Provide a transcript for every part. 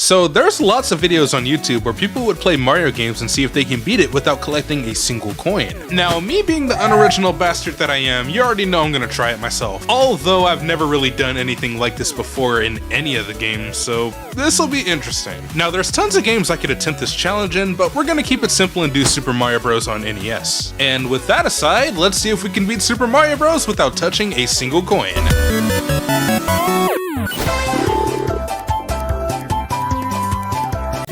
So there's lots of videos on YouTube where people would play Mario games and see if they can beat it without collecting a single coin. Now, me being the unoriginal bastard that I am, you already know I'm gonna try it myself. Although I've never really done anything like this before in any of the games, so this'll be interesting. Now, there's tons of games I could attempt this challenge in, but we're gonna keep it simple and do Super Mario Bros. On NES. And with that aside, let's see if we can beat Super Mario Bros. Without touching a single coin.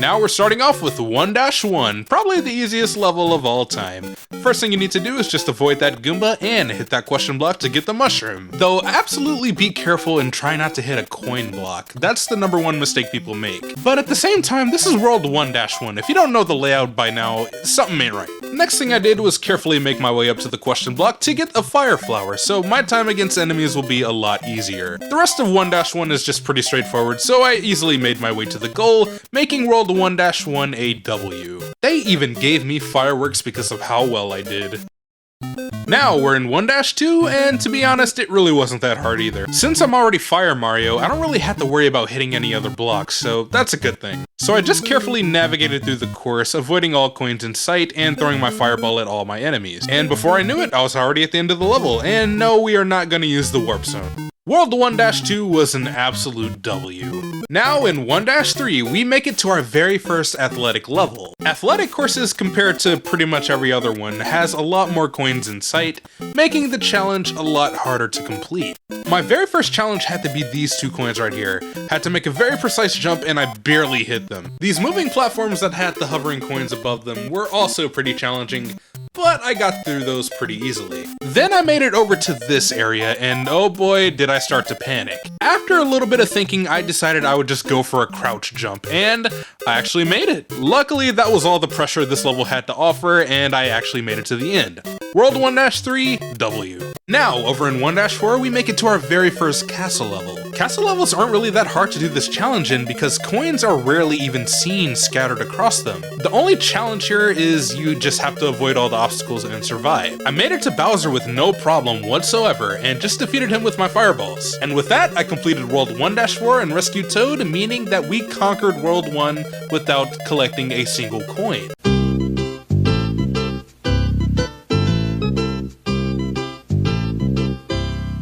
Now we're starting off with 1-1, probably the easiest level of all time. First thing you need to do is just avoid that Goomba and hit that question block to get the mushroom. Though absolutely be careful and try not to hit a coin block. That's the #1 mistake people make. But at the same time, this is World 1-1. If you don't know the layout by now, something ain't right. Next thing I did was carefully make my way up to the question block to get a fire flower, so my time against enemies will be a lot easier. The rest of 1-1 is just pretty straightforward, so I easily made my way to the goal, making World 1-1 a W. They even gave me fireworks because of how well I did. Now we're in 1-2, and to be honest, it really wasn't that hard either. Since I'm already Fire Mario, I don't really have to worry about hitting any other blocks, so that's a good thing. So I just carefully navigated through the course, avoiding all coins in sight and throwing my fireball at all my enemies. And before I knew it, I was already at the end of the level, and no, we are not going to use the warp zone. World 1-2 was an absolute W. Now in 1-3, we make it to our very first athletic level. Athletic courses, compared to pretty much every other one, has a lot more coins in sight, making the challenge a lot harder to complete. My very first challenge had to be these 2 coins right here. Had to make a very precise jump and I barely hit them. These moving platforms that had the hovering coins above them were also pretty challenging, but I got through those pretty easily. Then I made it over to this area, and oh boy, did I start to panic. After a little bit of thinking, I decided I would just go for a crouch jump, and I actually made it. Luckily, that was all the pressure this level had to offer, and I actually made it to the end. World 1-3, W. Now, over in 1-4, we make it to our very first castle level. Castle levels aren't really that hard to do this challenge in because coins are rarely even seen scattered across them. The only challenge here is you just have to avoid all the obstacles and survive. I made it to Bowser with no problem whatsoever and just defeated him with my fireballs. And with that, I completed World 1-4 and rescued Toad, meaning that we conquered World 1 without collecting a single coin.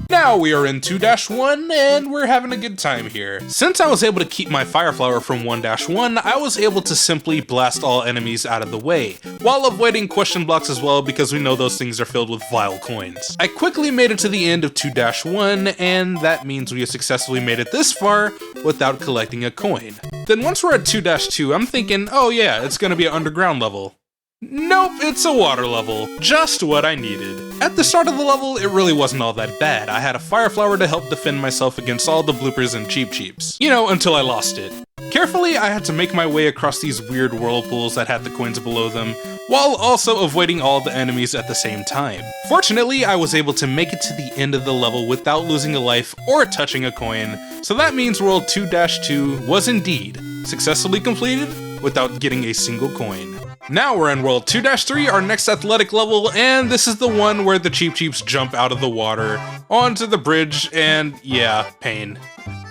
Now we are in 2-1, and we're having a good time here. Since I was able to keep my fire flower from 1-1, I was able to simply blast all enemies out of the way, while avoiding question blocks as well because we know those things are filled with vile coins. I quickly made it to the end of 2-1, and that means we have successfully made it this far without collecting a coin. Then once we're at 2-2, I'm thinking, oh yeah, it's gonna be an underground level. Nope, it's a water level. Just what I needed. At the start of the level, it really wasn't all that bad. I had a fire flower to help defend myself against all the bloopers and Cheep Cheeps. You know, until I lost it. Carefully, I had to make my way across these weird whirlpools that had the coins below them, while also avoiding all the enemies at the same time. Fortunately, I was able to make it to the end of the level without losing a life or touching a coin, so that means World 2-2 was indeed successfully completed without getting a single coin. Now we're in World 2-3, our next athletic level, and this is the one where the Cheep Cheeps jump out of the water, onto the bridge, and yeah, pain.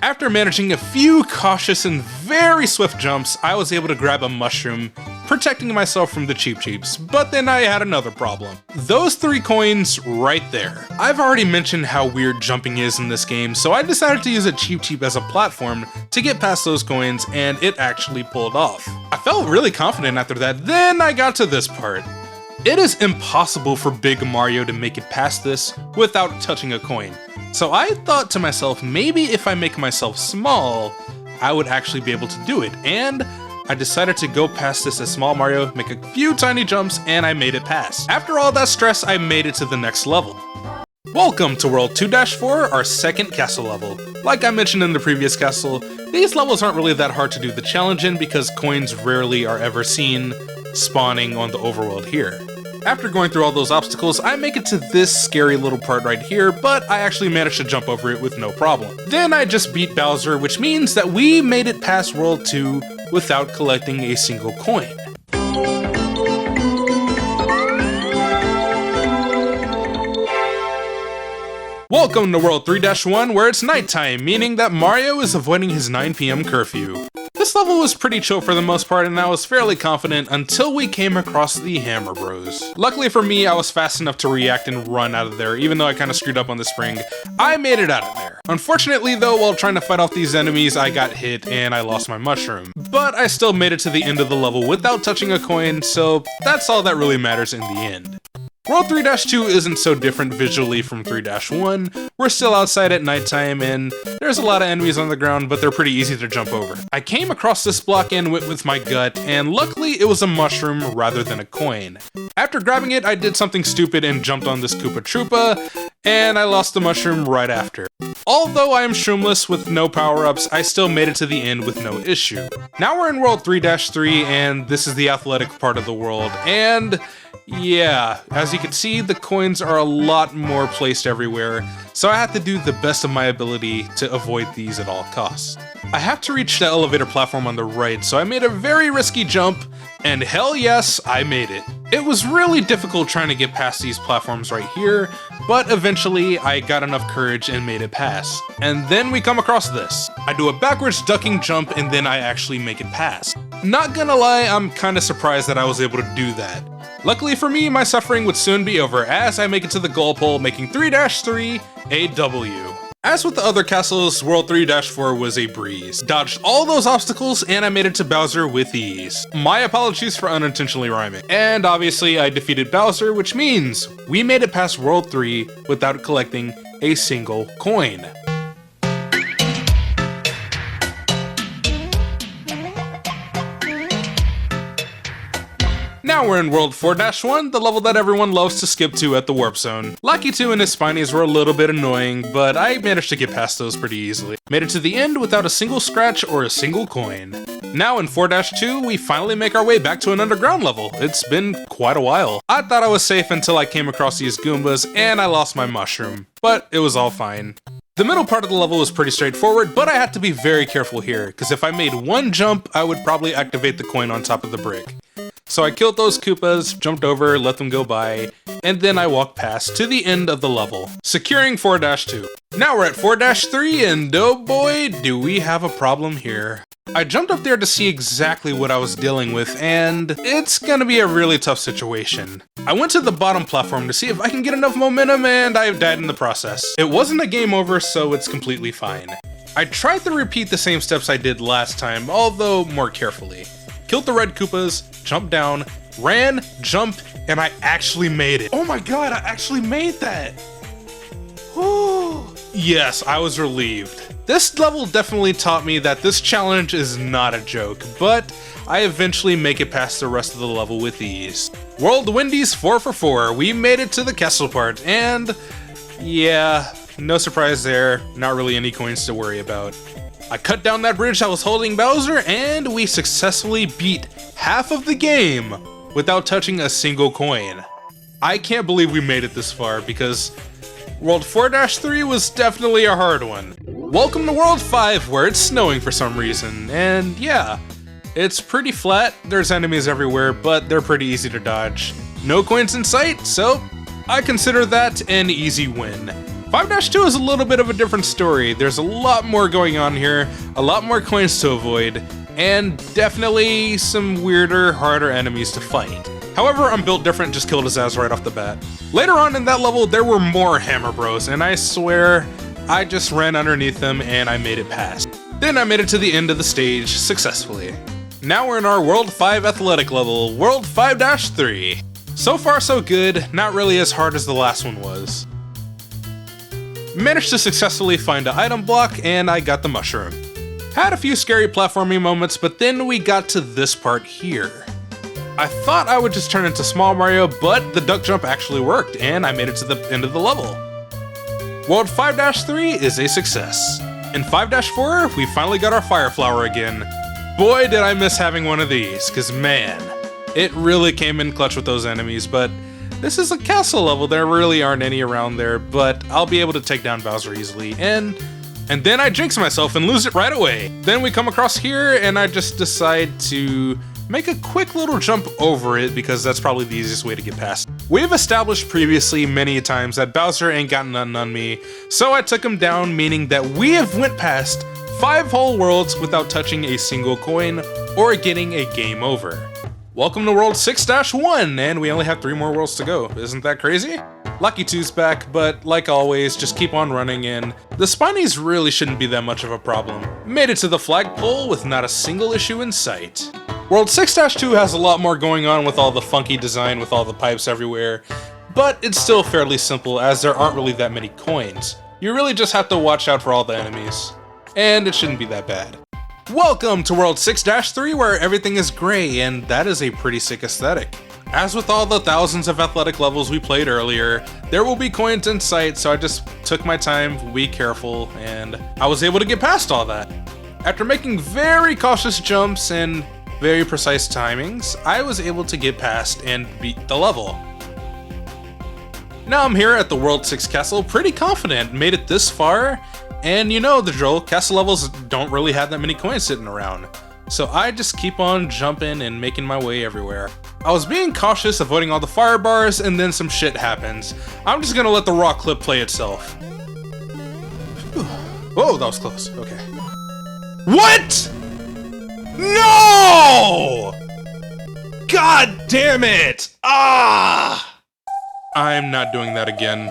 After managing a few cautious and very swift jumps, I was able to grab a mushroom, protecting myself from the Cheep Cheeps, but then I had another problem. Those 3 coins right there. I've already mentioned how weird jumping is in this game, so I decided to use a Cheep Cheep as a platform to get past those coins, and it actually pulled off. I felt really confident after that, then I got to this part. It is impossible for Big Mario to make it past this without touching a coin. So I thought to myself, maybe if I make myself small, I would actually be able to do it, and I decided to go past this as Small Mario, make a few tiny jumps, and I made it past. After all that stress, I made it to the next level. Welcome to World 2-4, our second castle level. Like I mentioned in the previous castle, these levels aren't really that hard to do the challenge in because coins rarely are ever seen spawning on the overworld here. After going through all those obstacles, I make it to this scary little part right here, but I actually managed to jump over it with no problem. Then I just beat Bowser, which means that we made it past World 2 without collecting a single coin. Welcome to World 3-1, where it's nighttime, meaning that Mario is avoiding his 9 PM curfew. This level was pretty chill for the most part, and I was fairly confident until we came across the Hammer Bros. Luckily for me, I was fast enough to react and run out of there, even though I kind of screwed up on the spring. I made it out of there. Unfortunately though, while trying to fight off these enemies, I got hit and I lost my mushroom. But I still made it to the end of the level without touching a coin, so that's all that really matters in the end. World 3-2 isn't so different visually from 3-1. We're still outside at nighttime and there's a lot of enemies on the ground, but they're pretty easy to jump over. I came across this block and went with my gut, and luckily it was a mushroom rather than a coin. After grabbing it, I did something stupid and jumped on this Koopa Troopa, and I lost the mushroom right after. Although I am shroomless with no power-ups, I still made it to the end with no issue. Now we're in World 3-3, and this is the athletic part of the world, and yeah, as you can see, the coins are a lot more placed everywhere, so I have to do the best of my ability to avoid these at all costs. I have to reach the elevator platform on the right, so I made a very risky jump, and hell yes, I made it. It was really difficult trying to get past these platforms right here, but eventually I got enough courage and made it past. And then we come across this. I do a backwards ducking jump and then I actually make it past. Not gonna lie, I'm kinda surprised that I was able to do that. Luckily for me, my suffering would soon be over as I make it to the goal pole, making 3-3 a W. As with the other castles, World 3-4 was a breeze. Dodged all those obstacles and I made it to Bowser with ease. My apologies for unintentionally rhyming. And obviously I defeated Bowser, which means we made it past World 3 without collecting a single coin. Now we're in World 4-1, the level that everyone loves to skip to at the Warp Zone. Lucky 2 and his Spinies were a little bit annoying, but I managed to get past those pretty easily. Made it to the end without a single scratch or a single coin. Now in 4-2, we finally make our way back to an underground level. It's been quite a while. I thought I was safe until I came across these Goombas and I lost my mushroom, but it was all fine. The middle part of the level was pretty straightforward, but I had to be very careful here, because if I made one jump, I would probably activate the coin on top of the brick. So I killed those Koopas, jumped over, let them go by, and then I walked past to the end of the level, securing 4-2. Now we're at 4-3, and oh boy, do we have a problem here. I jumped up there to see exactly what I was dealing with, and it's gonna be a really tough situation. I went to the bottom platform to see if I can get enough momentum, and I died in the process. It wasn't a game over, so it's completely fine. I tried to repeat the same steps I did last time, although more carefully. Killed the red Koopas, jumped down, ran, jumped, and I actually made it. Oh my god, I actually made that! Whew. Yes, I was relieved. This level definitely taught me that this challenge is not a joke, but I eventually make it past the rest of the level with ease. World Wendy's 4 for 4, we made it to the castle part, and yeah, no surprise there, not really any coins to worry about. I cut down that bridge that was holding Bowser, and we successfully beat half of the game without touching a single coin. I can't believe we made it this far, because World 4-3 was definitely a hard one. Welcome to World 5, where it's snowing for some reason, and yeah, it's pretty flat, there's enemies everywhere, but they're pretty easy to dodge. No coins in sight, so I consider that an easy win. 5-2 is a little bit of a different story. There's a lot more going on here, a lot more coins to avoid, and definitely some weirder, harder enemies to fight. However, I'm built different, just killed his ass right off the bat. Later on in that level, there were more Hammer Bros, and I swear, I just ran underneath them and I made it past. Then I made it to the end of the stage successfully. Now we're in our World 5 athletic level, World 5-3. So far so good, not really as hard as the last one was. Managed to successfully find an item block, and I got the mushroom. Had a few scary platforming moments, but then we got to this part here. I thought I would just turn into Small Mario, but the duck jump actually worked, and I made it to the end of the level. World 5-3 is a success. In 5-4, we finally got our Fire Flower again. Boy, did I miss having one of these, cause man, it really came in clutch with those enemies, but this is a castle level, there really aren't any around there, but I'll be able to take down Bowser easily, and then I jinx myself and lose it right away. Then we come across here, and I just decide to make a quick little jump over it because that's probably the easiest way to get past. We've established previously many times that Bowser ain't got nothing on me, so I took him down, meaning that we have went past 5 whole worlds without touching a single coin or getting a game over. Welcome to World 6-1, and we only have 3 more worlds to go. Isn't that crazy? Lucky 2's back, but like always, just keep on running in. The Spinies really shouldn't be that much of a problem. Made it to the flagpole with not a single issue in sight. World 6-2 has a lot more going on with all the funky design with all the pipes everywhere, but it's still fairly simple as there aren't really that many coins. You really just have to watch out for all the enemies. And it shouldn't be that bad. Welcome to World 6-3 where everything is gray, and that is a pretty sick aesthetic. As with all the thousands of athletic levels we played earlier, there will be coins in sight, so I just took my time, be careful, and I was able to get past all that. After making very cautious jumps and very precise timings, I was able to get past and beat the level. Now I'm here at the World 6 castle, pretty confident, made it this far, and you know the drill, castle levels don't really have that many coins sitting around. So I just keep on jumping and making my way everywhere. I was being cautious, avoiding all the fire bars, and then some shit happens. I'm just gonna let the raw clip play itself. Whoa, that was close, okay. What?! No! God damn it! Ah! I'm not doing that again.